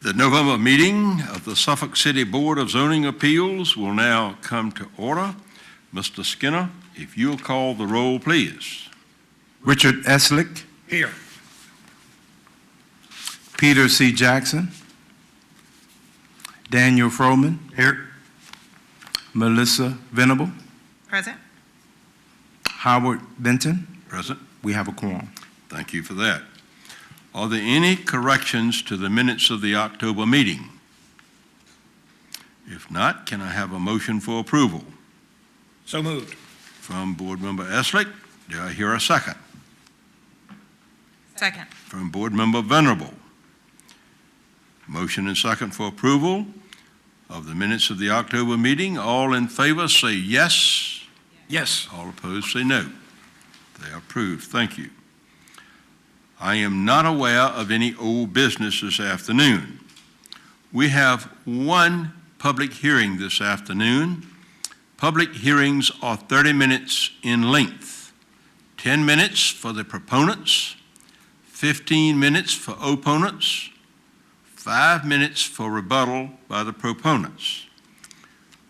The November meeting of the Suffolk City Board of Zoning Appeals will now come to order. Mr. Skinner, if you'll call the roll, please. Richard Eslick. Here. Peter C. Jackson. Daniel Froman. Here. Melissa Venable. Present. Howard Benton. Present. We have a quorum. Thank you for that. Are there any corrections to the minutes of the October meeting? If not, can I have a motion for approval? So moved. From Board Member Eslick, do I hear a second? Second. From Board Member Venerable. Motion and second for approval of the minutes of the October meeting. All in favor say yes. Yes. All opposed say no. They are approved. Thank you. I am not aware of any old business this afternoon. We have one public hearing this afternoon. Public hearings are 30 minutes in length. 10 minutes for the proponents, 15 minutes for opponents, 5 minutes for rebuttal by the proponents.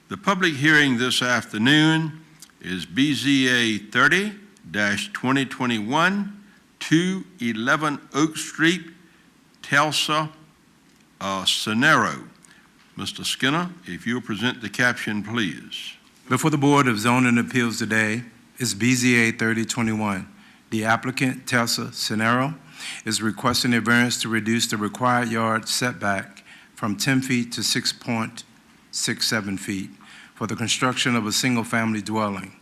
The public hearing this afternoon is BZA 30-2021, 211 Oak Street, Tulsa, Sonero. Mr. Skinner, if you'll present the caption, please. Before the Board of Zoning Appeals today is BZA 3021. The applicant, Tulsa Sonero, is requesting a variance to reduce the required yard setback from 10 feet to 6.67 feet for the construction of a single-family dwelling.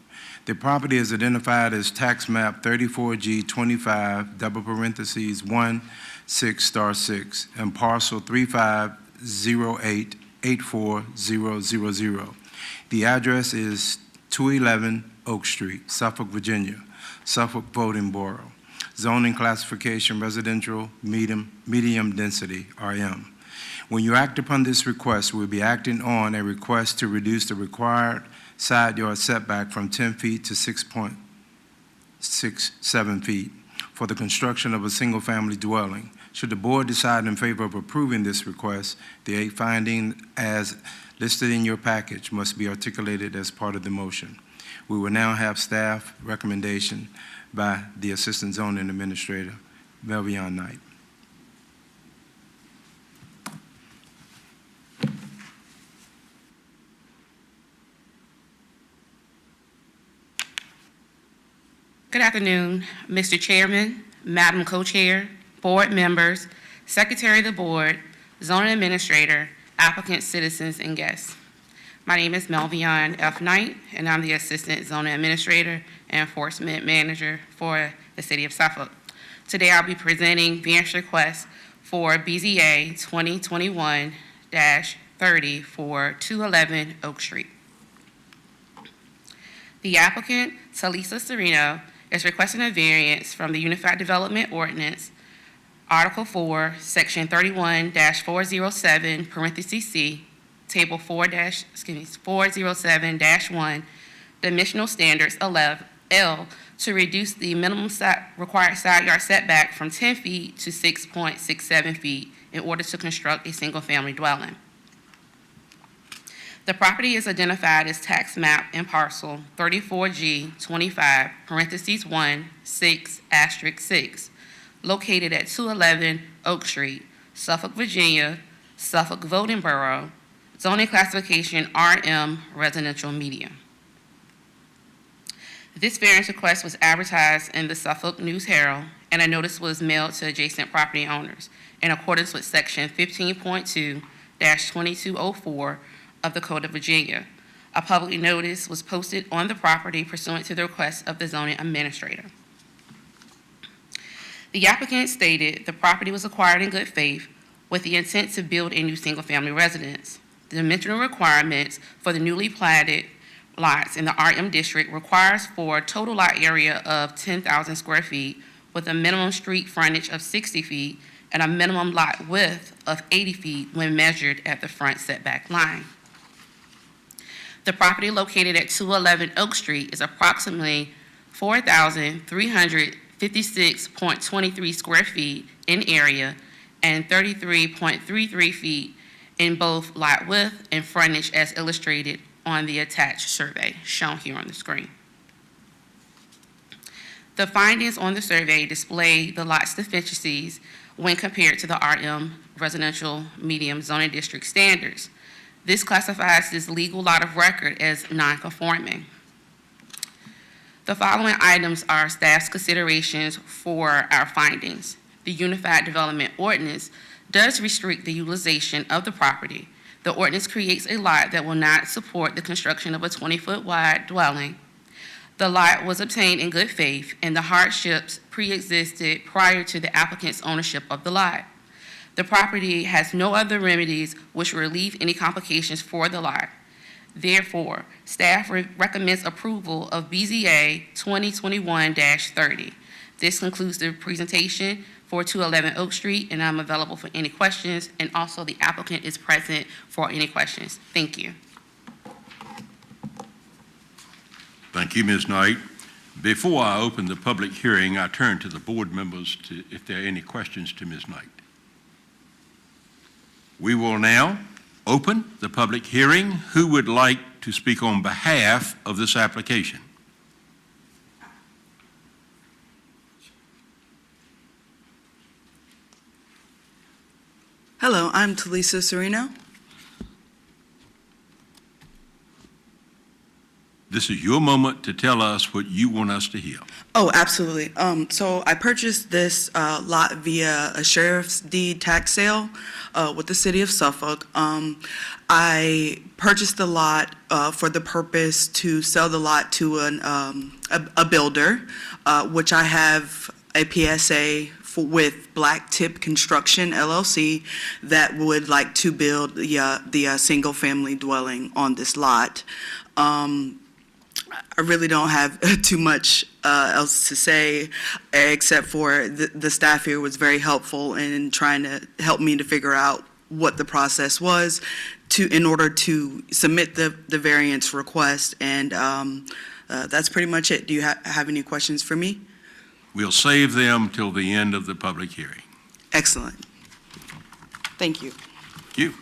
The property is identified as tax map 34G25, double parentheses 1/6*6, and parcel 3508840000. The address is 211 Oak Street, Suffolk, Virginia, Suffolk voting borough. Zoning classification residential medium density, RM. When you act upon this request, we'll be acting on a request to reduce the required side yard setback from 10 feet to 6.67 feet for the construction of a single-family dwelling. Should the board decide in favor of approving this request, the 8 findings as listed in your package must be articulated as part of the motion. We will now have staff recommendation by the Assistant Zoning Administrator, Melvion Knight. Good afternoon, Mr. Chairman, Madam Co-Chair, board members, Secretary of the Board, Zoning Administrator, applicants, citizens, and guests. My name is Melvion F. Knight, and I'm the Assistant Zoning Administrator and Enforcement Manager for the City of Suffolk. Today I'll be presenting variance requests for BZA 2021-30 for 211 Oak Street. The applicant, Talisa Sereno, is requesting a variance from the Unified Development Ordinance, Article 4, Section 31-407, parentheses C, Table 407-1, Dimensional Standards 11, L, to reduce the minimum required side yard setback from 10 feet to 6.67 feet in order to construct a single-family dwelling. The property is identified as tax map and parcel 34G25, parentheses 1/6*6, located at 211 Oak Street, Suffolk, Virginia, Suffolk voting borough, zoning classification RM, residential medium. This variance request was advertised in the Suffolk News Herald, and a notice was mailed to adjacent property owners in accordance with Section 15.2-2204 of the Code of Virginia. A public notice was posted on the property pursuant to the request of the zoning administrator. The applicant stated the property was acquired in good faith with the intent to build a new single-family residence. The dimensional requirements for the newly platted lots in the RM district requires for a total lot area of 10,000 square feet with a minimum street frontage of 60 feet and a minimum lot width of 80 feet when measured at the front setback line. The property located at 211 Oak Street is approximately 4,356.23 square feet in area and 33.33 feet in both lot width and frontage as illustrated on the attached survey shown here on the screen. The findings on the survey display the lot's deficiencies when compared to the RM residential medium zoning district standards. This classifies this legal lot of record as non-conforming. The following items are staff's considerations for our findings. The Unified Development Ordinance does restrict the utilization of the property. The ordinance creates a lot that will not support the construction of a 20-foot wide dwelling. The lot was obtained in good faith, and the hardships pre-existed prior to the applicant's ownership of the lot. The property has no other remedies which relieve any complications for the lot. Therefore, staff recommends approval of BZA 2021-30. This concludes the presentation for 211 Oak Street, and I'm available for any questions, and also the applicant is present for any questions. Thank you. Thank you, Ms. Knight. Before I open the public hearing, I turn to the board members if there are any questions to Ms. Knight. We will now open the public hearing. Who would like to speak on behalf of this application? Hello, I'm Talisa Sereno. This is your moment to tell us what you want us to hear. Oh, absolutely. So I purchased this lot via a sheriff's deed tax sale with the city of Suffolk. I purchased the lot for the purpose to sell the lot to a builder, which I have a PSA with Black Tip Construction LLC that would like to build the single-family dwelling on this lot. I really don't have too much else to say, except for the staff here was very helpful in trying to help me to figure out what the process was in order to submit the variance request, and that's pretty much it. Do you have any questions for me? We'll save them till the end of the public hearing. Excellent. Thank you. Thank you.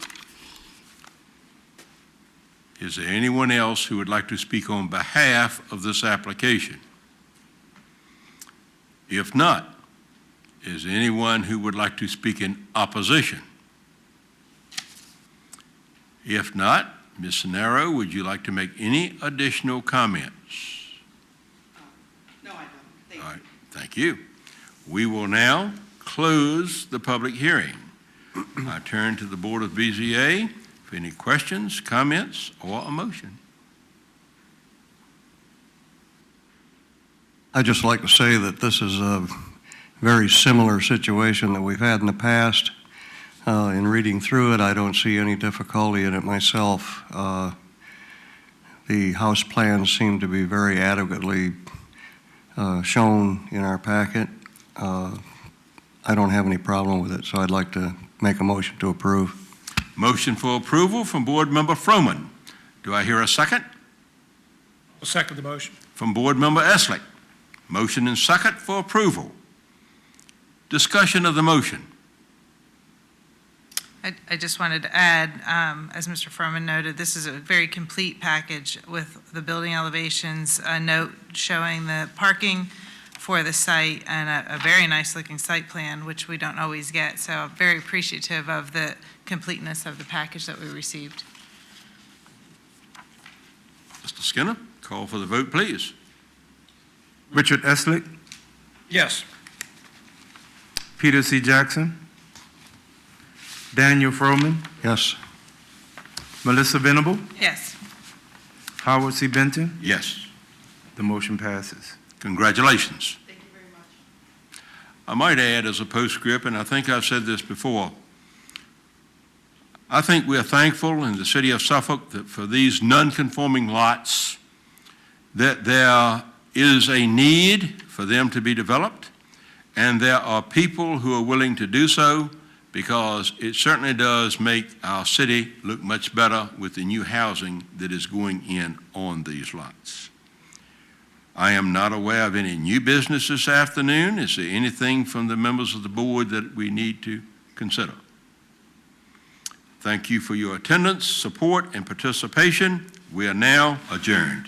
Is there anyone else who would like to speak on behalf of this application? If not, is there anyone who would like to speak in opposition? If not, Ms. Sonero, would you like to make any additional comments? No, I don't. Thank All right, thank you. We will now close the public hearing. I turn to the Board of BZA for any questions, comments, or a motion. I'd just like to say that this is a very similar situation that we've had in the past. In reading through it, I don't see any difficulty in it myself. The house plans seem to be very adequately shown in our packet. I don't have any problem with it, so I'd like to make a motion to approve. Motion for approval from Board Member Froman. Do I hear a second? I'll second the motion. From Board Member Eslick. Motion and second for approval. Discussion of the motion. I just wanted to add, as Mr. Furman noted, this is a very complete package with the building elevations, a note showing the parking for the site, and a very nice-looking site plan, which we don't always get. So I'm very appreciative of the completeness of the package that we received. Mr. Skinner, call for the vote, please. Richard Eslick, Yes. Peter C. Jackson, Daniel Froman, Yes. Melissa Venable, Yes. Howard C. Benton. Yes. The motion passes. Congratulations. Thank you very much. I might add as a postscript, and I think I've said this before, I think we are thankful in the city of Suffolk that for these non-conforming lots, that there is a need for them to be developed, and there are people who are willing to do so, because it certainly does make our city look much better with the new housing that is going in on these lots. I am not aware of any new business this afternoon. Is there anything from the members of the board that we need to consider. Thank you for your attendance, support, and participation. We are now adjourned.